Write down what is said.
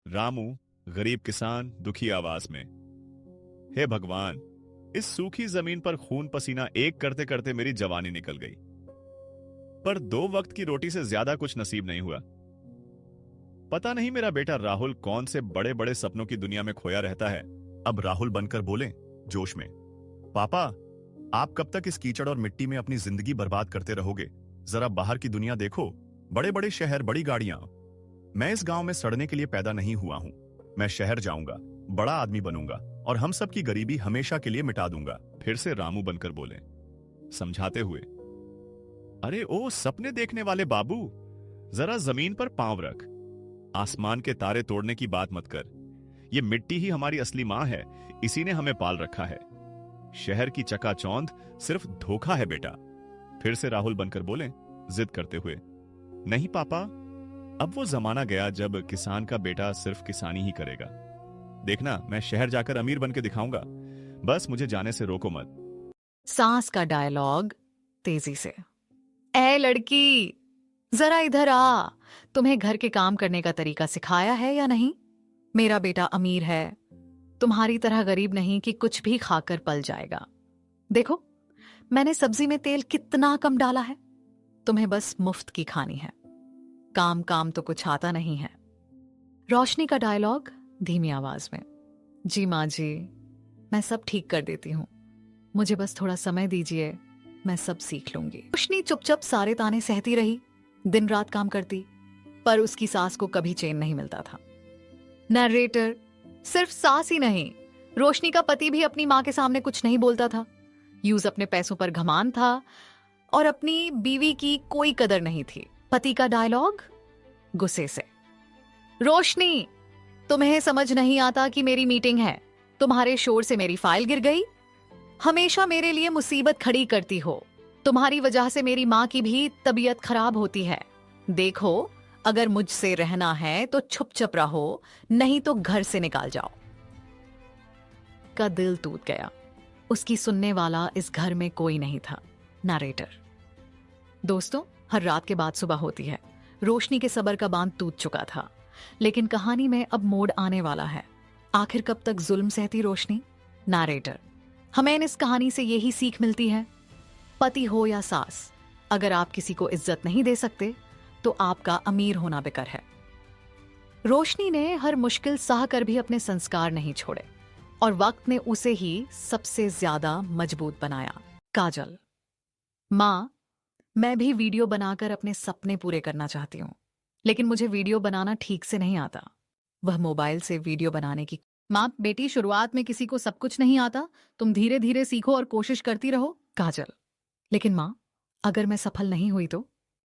रामू, गरीब किसान, दुखी आवाज में। हे भगवान, इस सूखी जमीन पर खून पसीना एक करते करते मेरी जवानी निकल गई, पर 2 वक्त की रोटी से ज्यादा कुछ नसीब नहीं हुआ। पता नहीं मेरा बेटा राहुल कौन से बड़े बड़े सपनों की दुनिया में खोया रहता है। अब राहुल बनकर बोले जोश में, पापा, आप कब तक इस कीचड़ और मिट्टी में अपनी जिंदगी बर्बाद करते रहोगे? जरा बाहर की दुनिया देखो, बड़े बड़े शहर, बड़ी गाड़ियां। मैं इस गांव में सड़ने के लिए पैदा नहीं हुआ हूं। मैं शहर जाऊंगा, बड़ा आदमी बनूंगा और हम सब की गरीबी हमेशा के लिए मिटा दूंगा। फिर से रामू बनकर बोले, समझाते हुए, अरे ओ सपने देखने वाले बाबू, जरा जमीन पर पांव रख। आसमान के तारे तोड़ने की बात मत कर। ये मिट्टी ही हमारी असली मां है, इसी ने हमें पाल रखा है। शहर की चकाचौंध सिर्फ धोखा है बेटा। फिर से राहुल बनकर बोले, जिद करते हुए, नहीं पापा, अब वो जमाना गया जब किसान का बेटा सिर्फ किसानी ही करेगा। देखना, मैं शहर जाकर अमीर बनकर दिखाऊंगा, बस मुझे जाने से रोको मत। सास का डायलॉग तेजी से। ए लड़की, जरा इधर आ। तुम्हें घर के काम करने का तरीका सिखाया है या नहीं? मेरा बेटा अमीर है, तुम्हारी तरह गरीब नहीं कि कुछ भी खाकर पल जाएगा। देखो, मैंने सब्जी में तेल कितना कम डाला है। तुम्हें बस मुफ्त की खानी है। काम काम तो कुछ आता नहीं है। रोशनी का डायलॉग धीमी आवाज में। जी माँ जी, मैं सब ठीक कर देती हूँ, मुझे बस थोड़ा समय दीजिए, मैं सब सीख लूंगी। रोशनी चुपचाप सारे ताने सहती रही, दिन रात काम करती, पर उसकी सास को कभी चैन नहीं मिलता था। नरेटर, सिर्फ सास ही नहीं, रोशनी का पति भी अपनी मां के सामने कुछ नहीं बोलता था। यूज अपने पैसों पर घमान था और अपनी बीवी की कोई कदर नहीं थी। पति का डायलॉग गुस्से से। रोशनी, तुम्हें समझ नहीं आता कि मेरी मीटिंग है? तुम्हारे शोर से मेरी फाइल गिर गई। हमेशा मेरे लिए मुसीबत खड़ी करती हो। तुम्हारी वजह से मेरी माँ की भी तबीयत खराब होती है। देखो, अगर मुझसे रहना है तो चुपचाप रहो, नहीं तो घर से निकाल जाओ। का दिल टूट गया। उसकी सुनने वाला इस घर में कोई नहीं था। नरेटर। दोस्तों, हर रात के बाद सुबह होती है। रोशनी के सबर का बांध टूट चुका था, लेकिन कहानी में अब मोड़ आने वाला है। आखिर कब तक जुल्म सहती रोशनी? नरेटर। हमें इस कहानी से यही सीख मिलती है, पति हो या सास, अगर आप किसी को इज्जत नहीं दे सकते तो आपका अमीर होना बेकार है। रोशनी ने हर मुश्किल सह कर भी अपने संस्कार नहीं छोड़े और वक्त ने उसे ही सबसे ज्यादा मजबूत बनाया। काजल। मां, मैं भी वीडियो बनाकर अपने सपने पूरे करना चाहती हूँ, लेकिन मुझे वीडियो बनाना ठीक से नहीं आता। वह मोबाइल से वीडियो बनाने की। मां, बेटी, शुरुआत में किसी को सब कुछ नहीं आता, तुम धीरे धीरे सीखो और कोशिश करती रहो। काजल। लेकिन मां, अगर मैं सफल नहीं हुई तो?